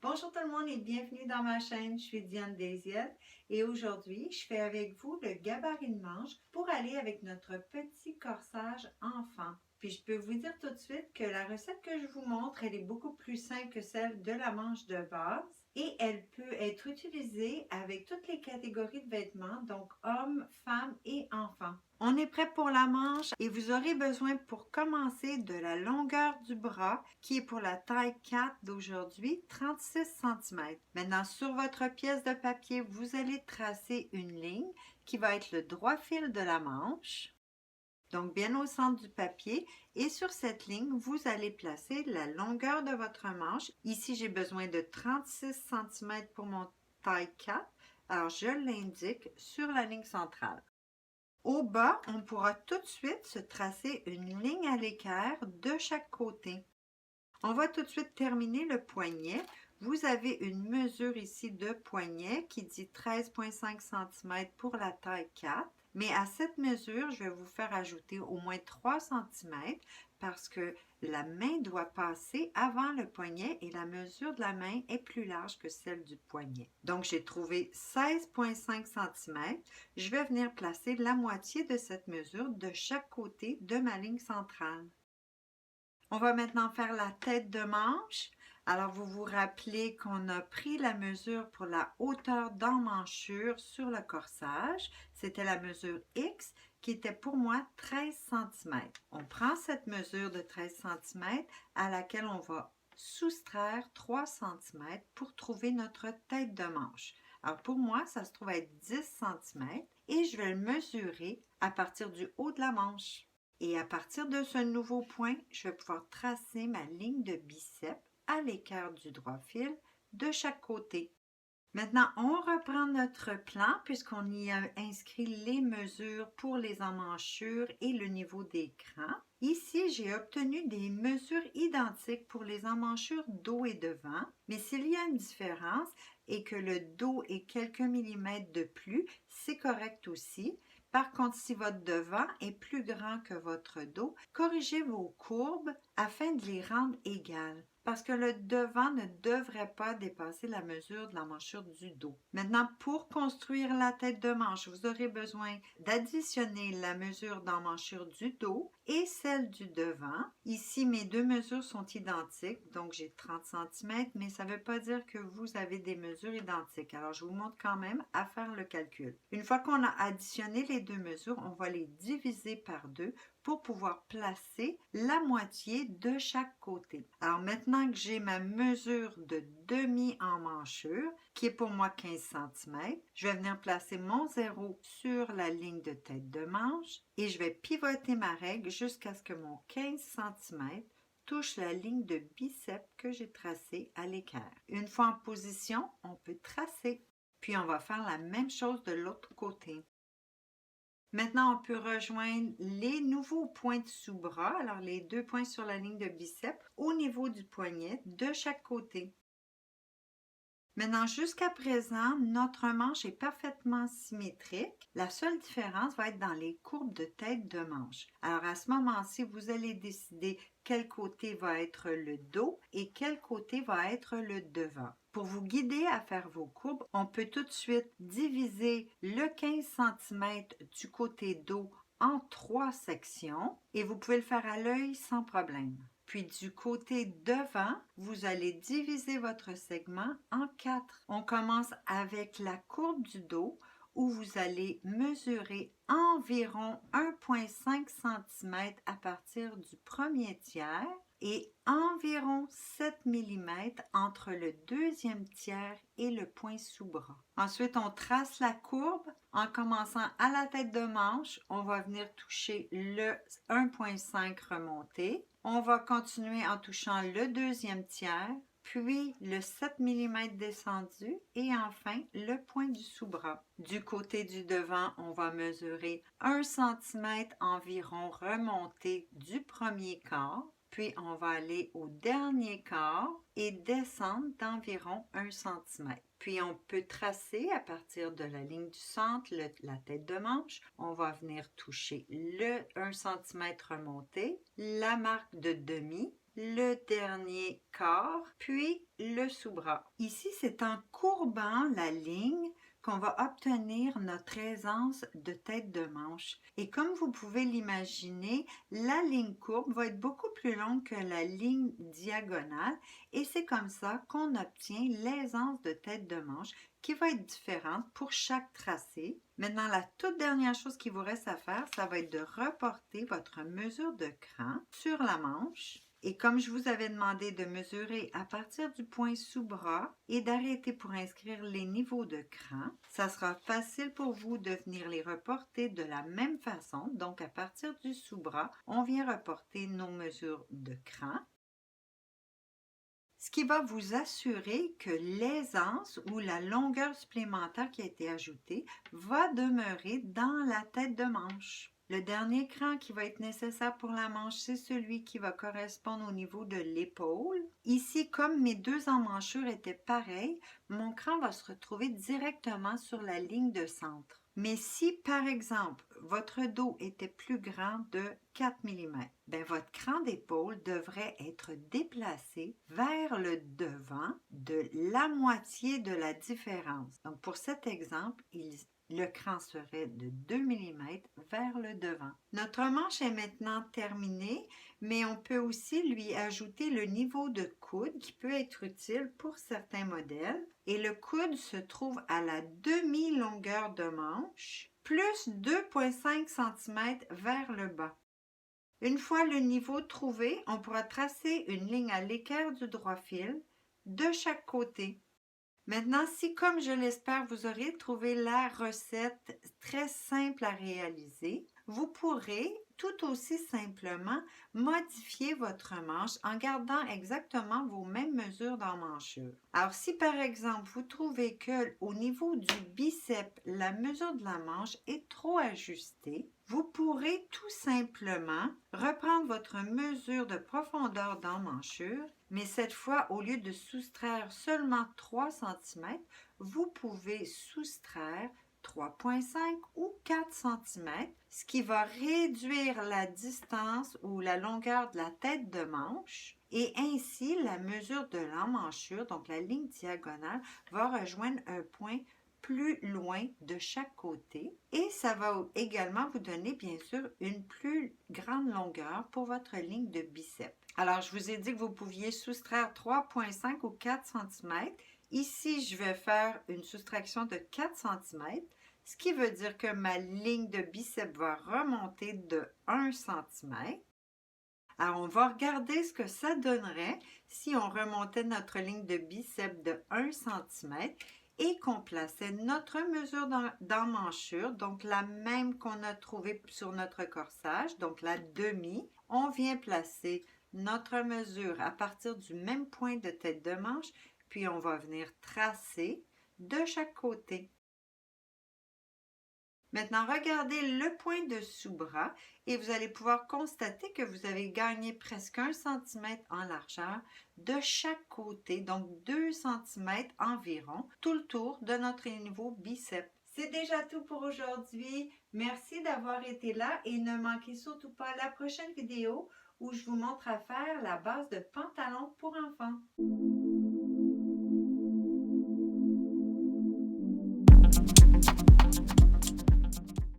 Bonjour tout le monde et bienvenue dans ma chaîne, je suis Diane Desiel et aujourd'hui je fais avec vous le gabarit de manche pour aller avec notre petit corsage enfant. Puis je peux vous dire tout de suite que la recette que je vous montre, elle est beaucoup plus simple que celle de la manche de base et elle peut être utilisée avec toutes les catégories de vêtements, donc hommes, femmes et enfants. On est prêt pour la manche et vous aurez besoin pour commencer de la longueur du bras qui est pour la taille 4 d'aujourd'hui, 36 cm. Maintenant, sur votre pièce de papier, vous allez tracer une ligne qui va être le droit fil de la manche. Donc, bien au centre du papier. Et sur cette ligne, vous allez placer la longueur de votre manche. Ici, j'ai besoin de 36 cm pour mon taille 4. Alors, je l'indique sur la ligne centrale. Au bas, on pourra tout de suite se tracer une ligne à l'équerre de chaque côté. On va tout de suite terminer le poignet. Vous avez une mesure ici de poignet qui dit 13,5 cm pour la taille 4. Mais à cette mesure, je vais vous faire ajouter au moins 3 cm parce que la main doit passer avant le poignet et la mesure de la main est plus large que celle du poignet. Donc, j'ai trouvé 16,5 cm. Je vais venir placer la moitié de cette mesure de chaque côté de ma ligne centrale. On va maintenant faire la tête de manche. Alors, vous vous rappelez qu'on a pris la mesure pour la hauteur d'emmanchure sur le corsage. C'était la mesure X qui était pour moi 13 cm. On prend cette mesure de 13 cm à laquelle on va soustraire 3 cm pour trouver notre tête de manche. Alors, pour moi, ça se trouve être 10 cm et je vais le mesurer à partir du haut de la manche. Et à partir de ce nouveau point, je vais pouvoir tracer ma ligne de biceps à l'équerre du droit fil de chaque côté. Maintenant, on reprend notre plan puisqu'on y a inscrit les mesures pour les emmanchures et le niveau des crans. Ici, j'ai obtenu des mesures identiques pour les emmanchures dos et devant, mais s'il y a une différence et que le dos est quelques millimètres de plus, c'est correct aussi. Par contre, si votre devant est plus grand que votre dos, corrigez vos courbes afin de les rendre égales parce que le devant ne devrait pas dépasser la mesure de l'emmanchure du dos. Maintenant, pour construire la tête de manche, vous aurez besoin d'additionner la mesure d'emmanchure du dos et celle du devant. Ici, mes deux mesures sont identiques, donc j'ai 30 cm, mais ça ne veut pas dire que vous avez des mesures identiques. Alors, je vous montre quand même à faire le calcul. Une fois qu'on a additionné les deux mesures, on va les diviser par deux pour pouvoir placer la moitié de chaque côté. Alors maintenant que j'ai ma mesure de demi-emmanchure, qui est pour moi 15 cm, je vais venir placer mon zéro sur la ligne de tête de manche et je vais pivoter ma règle jusqu'à ce que mon 15 cm touche la ligne de biceps que j'ai tracée à l'équerre. Une fois en position, on peut tracer. Puis on va faire la même chose de l'autre côté. Maintenant, on peut rejoindre les nouveaux points de sous-bras, alors les deux points sur la ligne de biceps, au niveau du poignet de chaque côté. Maintenant, jusqu'à présent, notre manche est parfaitement symétrique. La seule différence va être dans les courbes de tête de manche. Alors, à ce moment-ci, vous allez décider quel côté va être le dos et quel côté va être le devant. Pour vous guider à faire vos courbes, on peut tout de suite diviser le 15 cm du côté dos en 3 sections et vous pouvez le faire à l'œil sans problème. Puis du côté devant, vous allez diviser votre segment en 4. On commence avec la courbe du dos où vous allez mesurer environ 1,5 cm à partir du premier tiers et environ 7 mm entre le deuxième tiers et le point sous-bras. Ensuite, on trace la courbe. En commençant à la tête de manche, on va venir toucher le 1,5 remonté. On va continuer en touchant le deuxième tiers, puis le 7 mm descendu et enfin le point du sous-bras. Du côté du devant, on va mesurer 1 cm environ remonté du premier quart. Puis on va aller au dernier quart et descendre d'environ 1 cm. Puis on peut tracer à partir de la ligne du centre, la tête de manche. On va venir toucher le 1 cm remonté, la marque de demi, le dernier quart, puis le sous-bras. Ici, c'est en courbant la ligne qu'on va obtenir notre aisance de tête de manche. Et comme vous pouvez l'imaginer, la ligne courbe va être beaucoup plus longue que la ligne diagonale et c'est comme ça qu'on obtient l'aisance de tête de manche qui va être différente pour chaque tracé. Maintenant, la toute dernière chose qu'il vous reste à faire, ça va être de reporter votre mesure de cran sur la manche. Et comme je vous avais demandé de mesurer à partir du point sous-bras et d'arrêter pour inscrire les niveaux de cran, ça sera facile pour vous de venir les reporter de la même façon. Donc, à partir du sous-bras, on vient reporter nos mesures de cran. Ce qui va vous assurer que l'aisance ou la longueur supplémentaire qui a été ajoutée va demeurer dans la tête de manche. Le dernier cran qui va être nécessaire pour la manche, c'est celui qui va correspondre au niveau de l'épaule. Ici, comme mes deux emmanchures étaient pareilles, mon cran va se retrouver directement sur la ligne de centre. Mais si, par exemple, votre dos était plus grand de 4 mm, bien, votre cran d'épaule devrait être déplacé vers le devant de la moitié de la différence. Donc, pour cet exemple, le cran serait de 2 mm vers le devant. Notre manche est maintenant terminée, mais on peut aussi lui ajouter le niveau de coude qui peut être utile pour certains modèles. Et le coude se trouve à la demi-longueur de manche, plus 2,5 cm vers le bas. Une fois le niveau trouvé, on pourra tracer une ligne à l'équerre du droit fil de chaque côté. Maintenant, si comme je l'espère, vous aurez trouvé la recette très simple à réaliser, vous pourrez tout aussi simplement modifier votre manche en gardant exactement vos mêmes mesures d'emmanchure. Alors, si par exemple, vous trouvez que au niveau du biceps, la mesure de la manche est trop ajustée, vous pourrez tout simplement reprendre votre mesure de profondeur d'emmanchure, mais cette fois, au lieu de soustraire seulement 3 cm, vous pouvez soustraire 3,5 ou 4 cm, ce qui va réduire la distance ou la longueur de la tête de manche et ainsi la mesure de l'emmanchure, donc la ligne diagonale, va rejoindre un point plus loin de chaque côté et ça va également vous donner bien sûr une plus grande longueur pour votre ligne de biceps. Alors, je vous ai dit que vous pouviez soustraire 3,5 ou 4 cm. Ici, je vais faire une soustraction de 4 cm, ce qui veut dire que ma ligne de biceps va remonter de 1 cm. Alors, on va regarder ce que ça donnerait si on remontait notre ligne de biceps de 1 cm et qu'on plaçait notre mesure d'emmanchure, donc la même qu'on a trouvée sur notre corsage, donc la demi. On vient placer notre mesure à partir du même point de tête de manche, puis on va venir tracer de chaque côté. Maintenant, regardez le point de sous-bras et vous allez pouvoir constater que vous avez gagné presque 1 cm en largeur de chaque côté, donc 2 cm environ, tout le tour de notre niveau biceps. C'est déjà tout pour aujourd'hui. Merci d'avoir été là et ne manquez surtout pas la prochaine vidéo où je vous montre à faire la base de pantalon pour enfants.